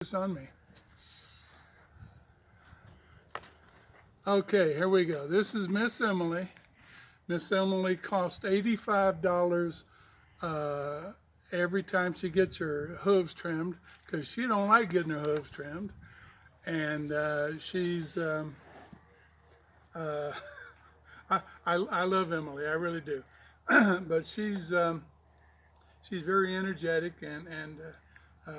This on me. Okay, here we go. This is Miss Emily. Miss Emily costs $85 every time she gets her hooves trimmed because she don't like getting her hooves trimmed. And she's, I love Emily, I really do. But she's very energetic and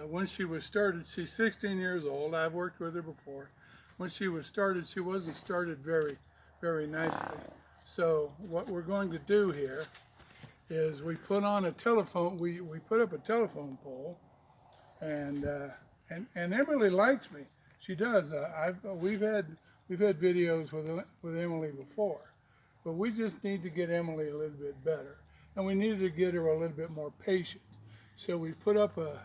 when she was started, she's 16 years old. I've worked with her before. When she was started, she wasn't started very nicely. So what we're going to do here is we put on a telephone, we put up a telephone pole, and Emily likes me. She does. We've had videos with Emily before, but we just need to get Emily a little bit better, and we needed to get her a little bit more patient. So we put up a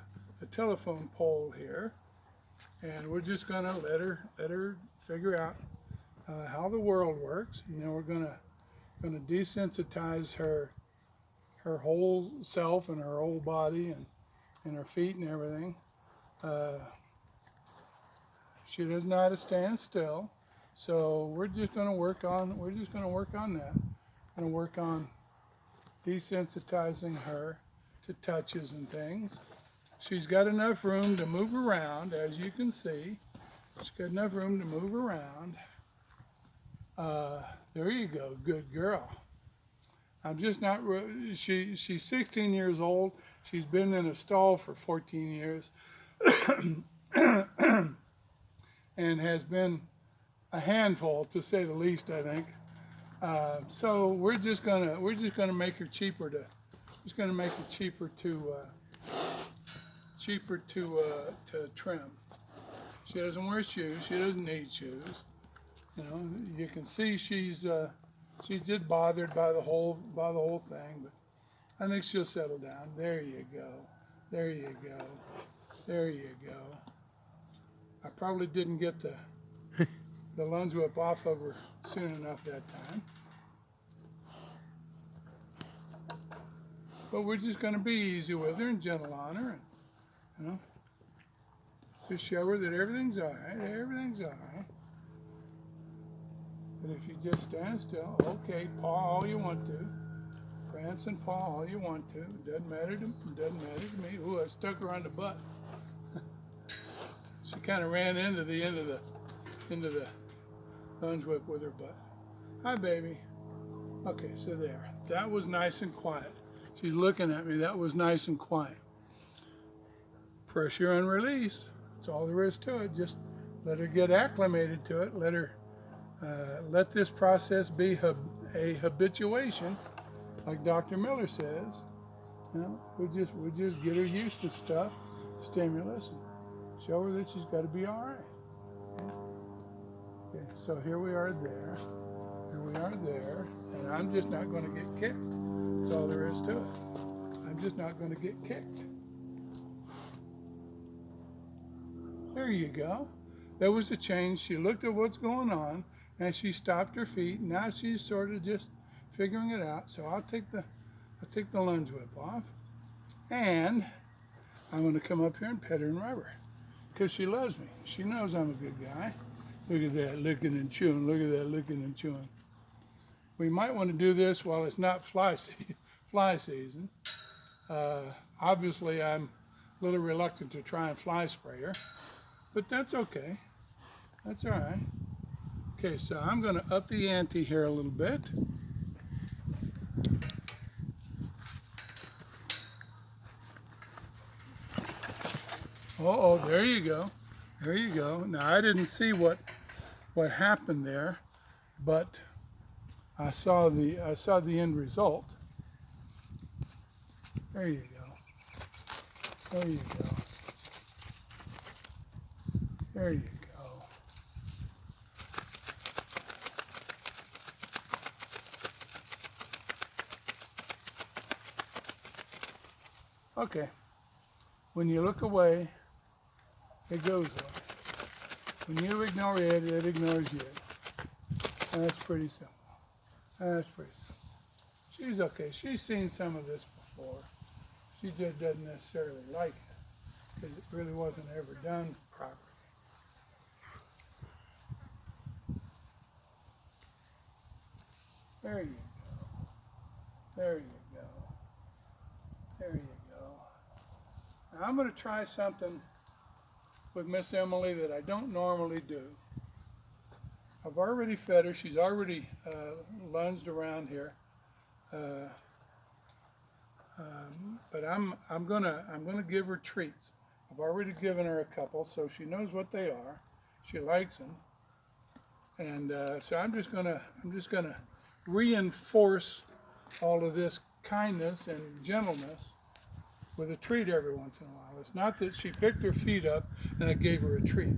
telephone pole here, and we're just gonna let her figure out how the world works, and then we're gonna desensitize her whole self and her whole body and her feet and everything. Uh, she doesn't know how to stand still, so we're just gonna work on that. We're gonna work on desensitizing her to touches and things. She's got enough room to move around, as you can see. She's got enough room to move around. There you go, good girl. I'm just not, she's 16 years old. She's been in a stall for 14 years and has been a handful, to say the least, I think. So we're just gonna make her cheaper to, to trim. She doesn't wear shoes. She doesn't need shoes. You know, you can see she's just bothered by the whole thing, but I think she'll settle down. There you go. There you go. There you go. I probably didn't get the lunge whip off of her soon enough that time. But we're just going to be easy with her and gentle on her, and you know, just show her that everything's all right. Everything's all right. But if you just stand still, okay, paw all you want to, prance and paw all you want to. Doesn't matter to me. Ooh, I stuck her on the butt. She kind of ran into the end of the lunge whip with her butt. Hi, baby. Okay, so there. That was nice and quiet. She's looking at me. That was nice and quiet. Pressure and release. That's all there is to it. Just let her get acclimated to it. Let this process be a habituation, like Dr. Miller says. You know, we just get her used to stuff, stimulus, and show her that she's got to be all right. Okay, so here we are there. Here we are there, and I'm just not going to get kicked. That's all there is to it. I'm just not going to get kicked. There you go. There was a change. She looked at what's going on, and she stopped her feet. Now she's sort of just figuring it out. So I'll take the lunge whip off, and I'm going to come up here and pet her and rub her, because she loves me. She knows I'm a good guy. Look at that, licking and chewing. Look at that, licking and chewing. We might want to do this while it's not fly season. Obviously, I'm a little reluctant to try and fly spray her, but that's okay. That's all right. Okay, so I'm going to up the ante here a little bit. Oh, there you go. There you go. Now, I didn't see what happened there, but I saw the end result. There you go. There you go. There you go. Okay. When you look away, it goes away. When you ignore it, it ignores you. And that's pretty simple. That's pretty simple. She's okay. She's seen some of this before. She just doesn't necessarily like it because it really wasn't ever done There you go. There you go. There you go. Now I'm going to try something with Miss Emily that I don't normally do. I've already fed her. She's already lunged around here. But I'm gonna give her treats. I've already given her a couple, so she knows what they are. She likes them, and so I'm just gonna reinforce all of this kindness and gentleness with a treat every once in a while. It's not that she picked her feet up and I gave her a treat.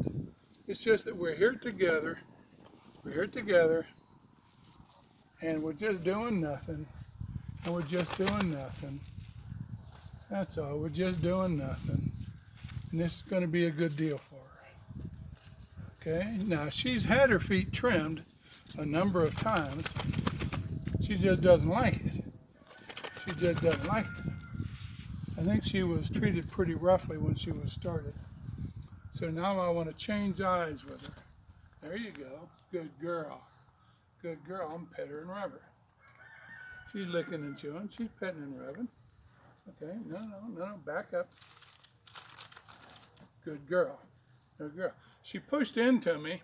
It's just that we're here together. We're here together, and we're just doing nothing. And we're just doing nothing. That's all. We're just doing nothing. And this is going to be a good deal for her. Okay? Now, she's had her feet trimmed a number of times. She just doesn't like it. She just doesn't like it. I think she was treated pretty roughly when she was started. So now I want to change eyes with her. There you go. Good girl. Good girl. I'm petting her and rub her. She's licking and chewing. She's petting and rubbing. Okay, no, back up. Good girl. Good girl. She pushed into me,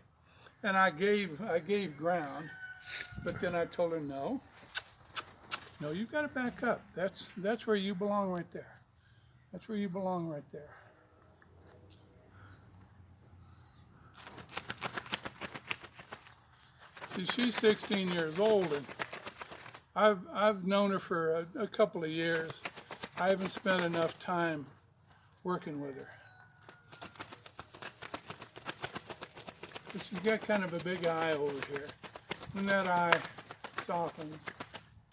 and I gave ground, but then I told her no. No, you've got to back up. That's where you belong right there. That's where you belong right there. See, she's 16 years old, and I've known her for a couple of years. I haven't spent enough time working with her. But she's got kind of a big eye over here. When that eye softens,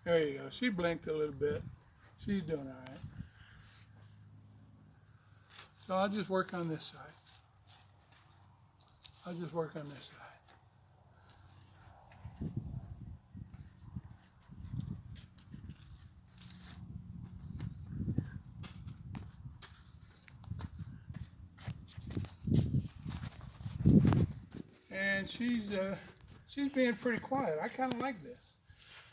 there you go. She blinked a little bit. She's doing all right. So I'll just work on this side. I'll just work on this side. And she's being pretty quiet. I kind of like this.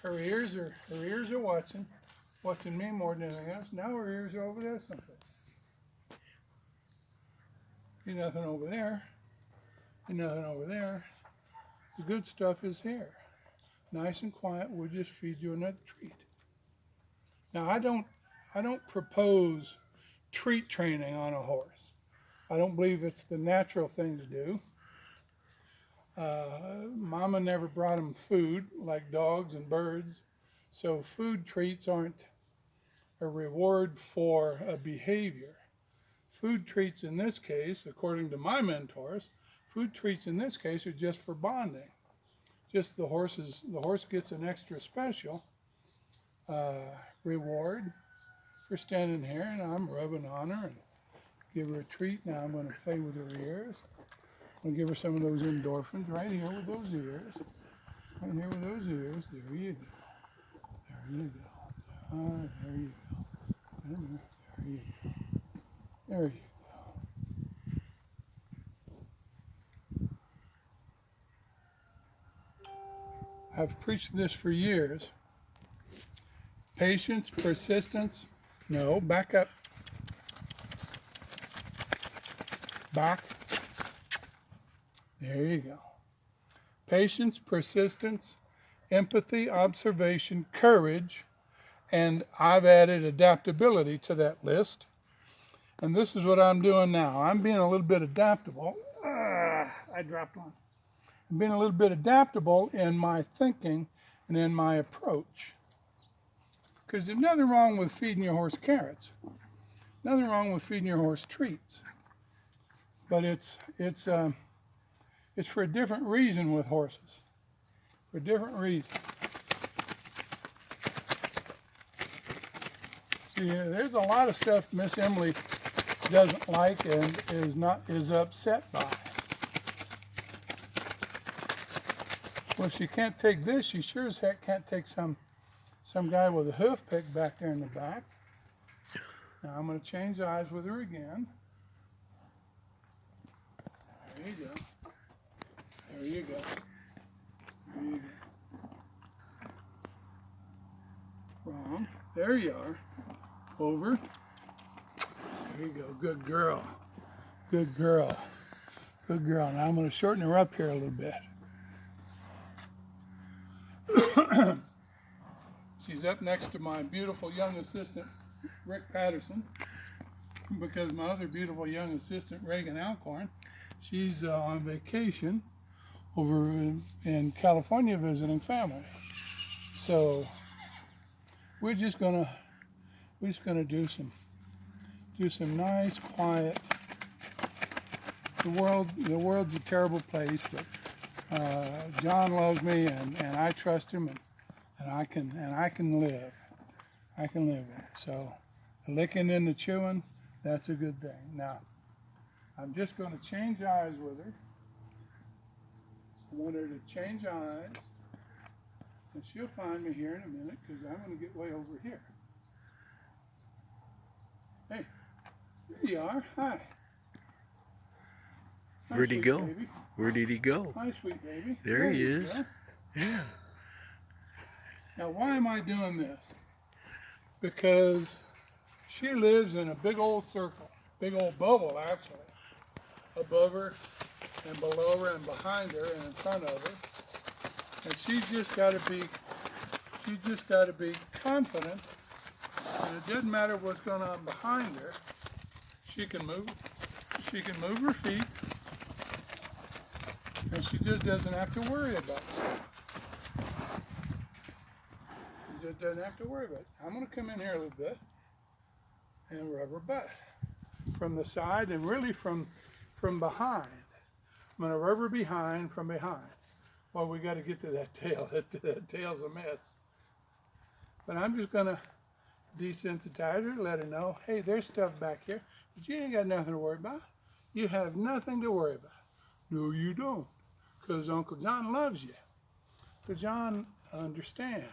Her ears are watching me more than anything else. Now her ears are over there someplace. See nothing over there. See nothing over there. The good stuff is here. Nice and quiet. We'll just feed you another treat. Now I don't propose treat training on a horse. I don't believe it's the natural thing to do. Mama never brought them food like dogs and birds, so food treats aren't a reward for a behavior. Food treats in this case, according to my mentors, food treats in this case are just for bonding. Just the horse gets an extra special reward for standing here, and I'm rubbing on her and give her a treat. Now I'm going to play with her ears. I'm going to give her some of those endorphins right here with those ears. Right here with those ears. There you go. There you go. There you go. There you go. There you go. I've preached this for years. Patience, persistence. No, back up. Back. There you go. Patience, persistence, empathy, observation, courage, and I've added adaptability to that list. And this is what I'm doing now. I'm being a little bit adaptable. I dropped one. I'm being a little bit adaptable in my thinking and in my approach. Because there's nothing wrong with feeding your horse carrots. Nothing wrong with feeding your horse treats. But it's for a different reason with horses. For a different reason. See, there's a lot of stuff Miss Emily doesn't like and is upset by. Well, if she can't take this, she sure as heck can't take some guy with a hoof pick back there in the back. Now I'm going to change eyes with her again. There you go. There you go. There you go. There you are. Over. There you go. Good girl. Good girl. Good girl. Now I'm going to shorten her up here a little bit. She's up next to my beautiful young assistant, Rick Patterson, because my other beautiful young assistant, Reagan Alcorn, she's on vacation over in California visiting family. So we're just gonna do some nice, quiet. The world's a terrible place, but John loves me, and I trust him, and I can live. I can live with it. So the licking and the chewing, that's a good thing. Now I'm just going to change eyes with her. I want her to change eyes, and she'll find me here in a minute because I'm going to get way over here. Hey, there you are. Hi. Where'd he go? Baby. Where did he go? Hi, sweet baby. There he is. Go. Yeah. Now, why am I doing this? Because she lives in a big old circle, big old bubble actually, above her and below her and behind her and in front of her. And she's just got to be confident. And it doesn't matter what's going on behind her. She can move her feet. And she just doesn't have to worry about it. She just doesn't have to worry about it. I'm going to come in here a little bit and rub her butt from the side and really from behind. I'm going to rub her behind from behind. Well, we got to get to that tail. That tail's a mess. But I'm just going to desensitize her, let her know, hey, there's stuff back here, but you ain't got nothing to worry about. You have nothing to worry about. No, you don't, because Uncle John loves you. Uncle John understands.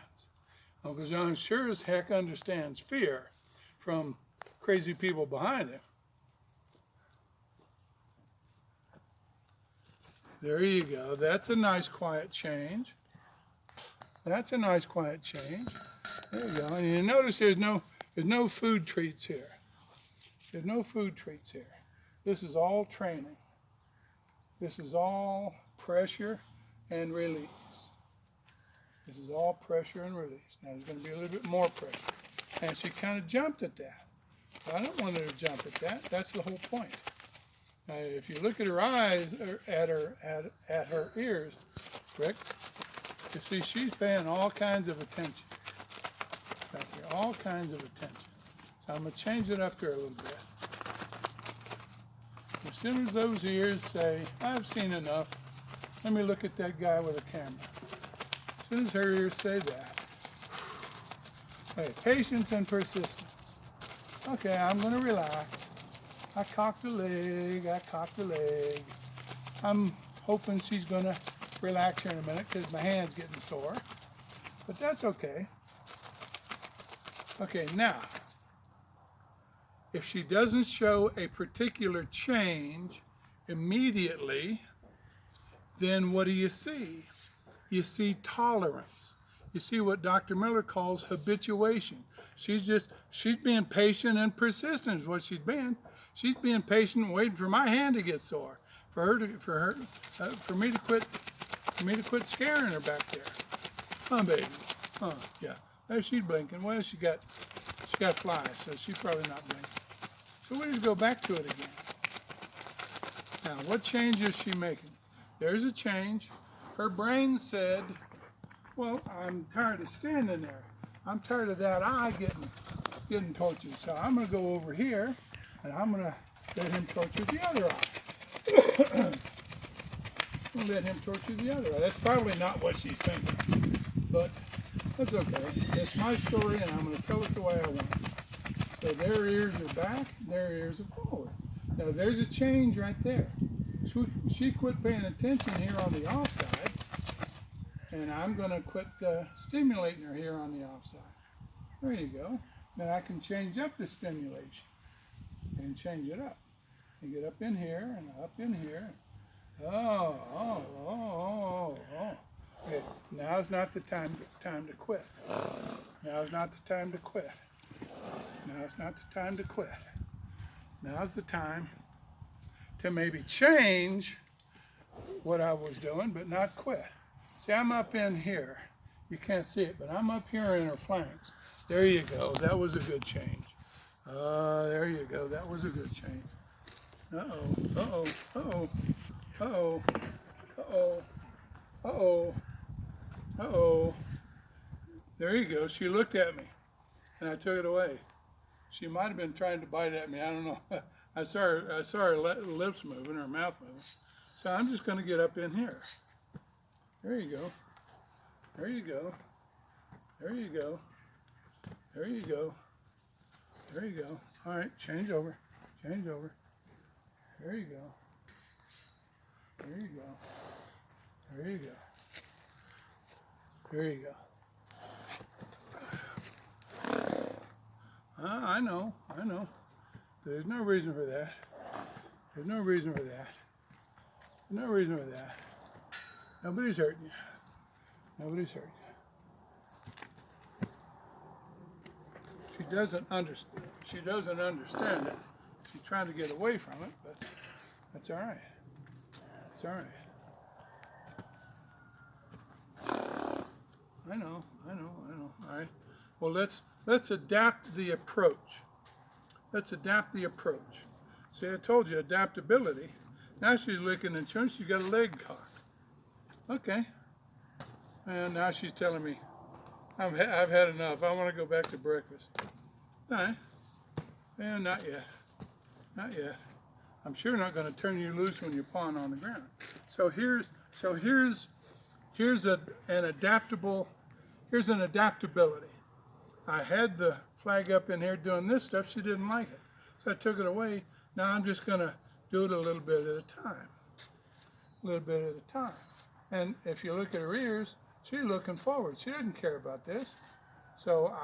Uncle John sure as heck understands fear from crazy people behind him. There you go. That's a nice quiet change. That's a nice quiet change. There you go. And you notice there's no food treats here. There's no food treats here. This is all training. This is all pressure and release. This is all pressure and release. Now there's going to be a little bit more pressure. And she kind of jumped at that. I don't want her to jump at that. That's the whole point. Now, if you look at her eyes, or at her ears, Rick, you see she's paying all kinds of attention. Back here, all kinds of attention. So I'm going to change it up here a little bit. As soon as those ears say, I've seen enough, let me look at that guy with a camera. As soon as her ears say that, hey, patience and persistence. Okay, I'm going to relax. I cocked the leg. I'm hoping she's going to relax here in a minute because my hand's getting sore. But that's okay. Okay, now, if she doesn't show a particular change immediately, then what do you see? You see tolerance. You see what Dr. Miller calls habituation. She's being patient and persistent is what she's been. She's being patient, waiting for my hand to get sore, for me to quit scaring her back there. Huh, baby? Huh? Yeah. There she's blinking. Well, she got flies, so she's probably not blinking. So we just go back to it again. Now, what change is she making? There's a change. Her brain said, well, I'm tired of standing there. I'm tired of that eye getting tortured. So I'm going to go over here, and I'm going to let him torture the other eye. I'm going to let him torture the other eye. That's probably not what she's thinking, but that's okay. It's my story, and I'm going to tell it the way I want it. So their ears are back, their ears are forward. Now there's a change right there. She quit paying attention here on the off side, and I'm going to quit stimulating her here on the off side. There you go. Now I can change up the stimulation and change it up. You get up in here and up in here. Oh. Okay, now's not the time to quit. Now's not the time to quit. Now's not the time to quit. Now's the time to maybe change what I was doing, but not quit. See, I'm up in here. You can't see it, but I'm up here in her flanks. There you go. That was a good change. There you go. That was a good change. Uh-oh. Uh-oh. Uh-oh. Uh-oh. Uh-oh. Uh-oh. Uh-oh. There you go. She looked at me, and I took it away. She might have been trying to bite at me. I don't know. I saw her lips moving, her mouth moving. So I'm just going to get up in here. There you go. There you go. There you go. There you go. There you go. All right, change over. Change over. There you go. There you go. There you go. There you go. I know. There's no reason for that. There's no reason for that. There's no reason for that. Nobody's hurting you. Nobody's hurting you. She doesn't understand. She doesn't understand it. She's trying to get away from it, but that's all right. It's all right. I know. All right. Well, let's adapt the approach. Let's adapt the approach. See, I told you, adaptability. Now she's licking and chewing. She's got a leg cocked. Okay. And now she's telling me, I've had enough. I want to go back to breakfast. All right. And not yet. Not yet. I'm sure not going to turn you loose when you're pawing on the ground. So here's an adaptability. I had the flag up in here doing this stuff. She didn't like it. So I took it away. Now I'm just going to do it a little bit at a time. A little bit at a time. And if you look at her ears, she's looking forward. She doesn't care about this. So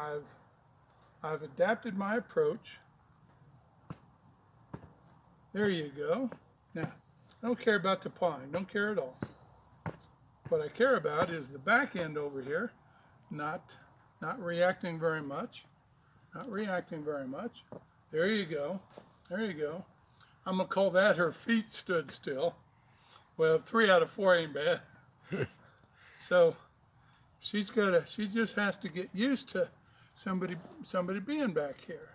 I've adapted my approach. There you go. Now, I don't care about the pawing. Don't care at all. What I care about is the back end over here, not reacting very much. Not reacting very much. There you go. There you go. I'm going to call that her feet stood still. Well, 3 out of 4 ain't bad. So she just has to get used to somebody being back here.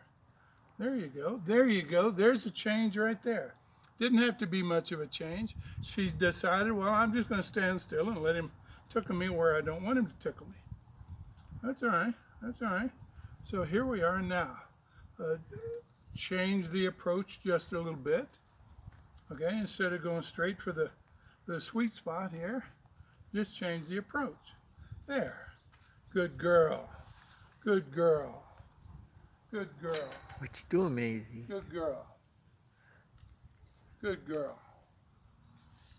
There you go. There you go. There's a change right there. Didn't have to be much of a change. She decided, well, I'm just going to stand still and let him tickle me where I don't want him to tickle me. That's all right. That's all right. So here we are now. Change the approach just a little bit. Okay, instead of going straight for the sweet spot here, just change the approach. There. Good girl. Good girl. Good girl. What you doing, Maisie? Good girl. Good girl.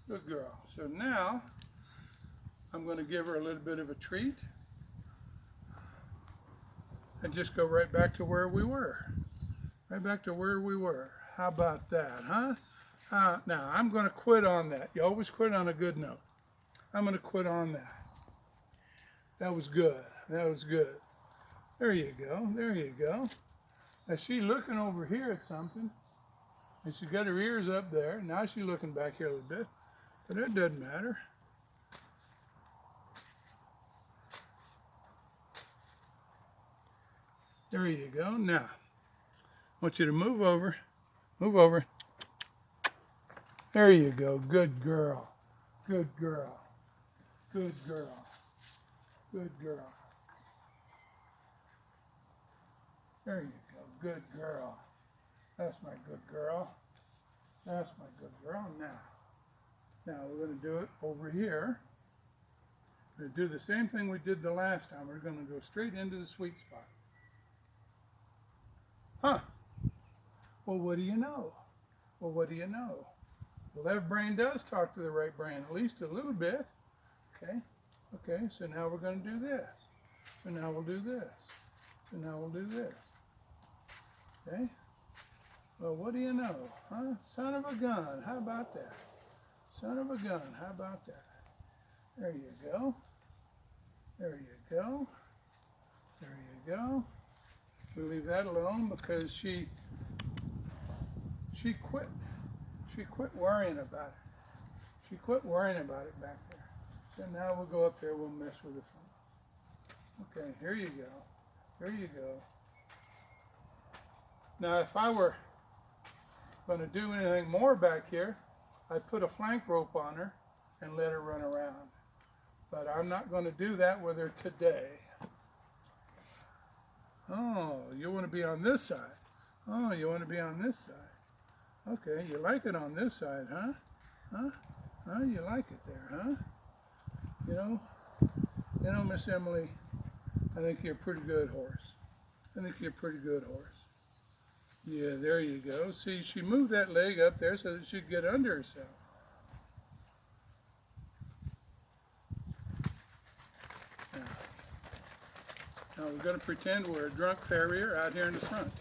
Good girl. So now I'm going to give her a little bit of a treat and just go right back to where we were. Right back to where we were. How about that, huh? Now I'm going to quit on that. You always quit on a good note. I'm going to quit on that. That was good. That was good. There you go. There you go. Now she's looking over here at something, and she's got her ears up there. Now she's looking back here a little bit, but that doesn't matter. There you go. Now, I want you to move over. Move over. There you go. Good girl. Good girl. Good girl. Good girl. There you go. Good girl. That's my good girl. That's my good girl. Now we're going to do it over here. We're going to do the same thing we did the last time. We're going to go straight into the sweet spot. Huh. Well, what do you know? Well, what do you know? The left brain does talk to the right brain, at least a little bit. Okay. Okay, so now we're going to do this. So now we'll do this. So now we'll do this. Okay? Well, what do you know? Huh? Son of a gun. How about that? Son of a gun. How about that? There you go. There you go. There you go. We'll leave that alone because she quit. She quit worrying about it. She quit worrying about it back there. So now we'll go up there, we'll mess with the phone. Okay, here you go. Here you go. Now if I were going to do anything more back here, I'd put a flank rope on her and let her run around. But I'm not going to do that with her today. Oh, you want to be on this side. Oh, you want to be on this side. Okay, you like it on this side, huh? Huh? Huh? You like it there, huh? You know, Miss Emily, I think you're a pretty good horse. I think you're a pretty good horse. Yeah, there you go. See, she moved that leg up there so that she'd get under herself. Now we're going to pretend we're a drunk farrier out here in the front.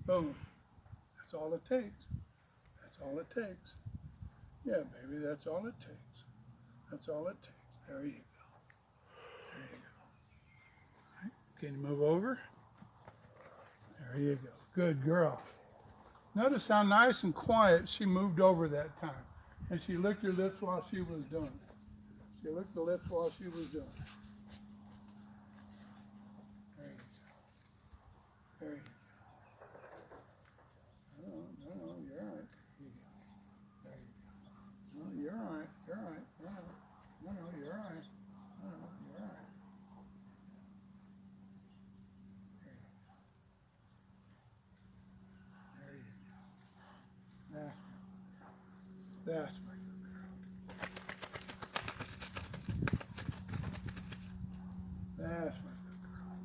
Boom. That's all it takes. That's all it takes. Yeah, baby, that's all it takes. That's all it takes. There you go. There you go. Right. Can you move over? There you go. Good girl. Notice how nice and quiet she moved over that time. And she licked her lips while she was doing it. She licked the lips while she was doing it. There you go. There you go. No, you're all right. Here you go. There you go. No, you're all right. You're all right. You're all right. No, you're all right. No, you're all right. There you go. That's my good girl. That's my good girl.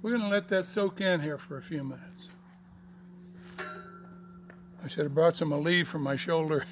We're going to let that soak in here for a few minutes. I should have brought some Aleve for my shoulder.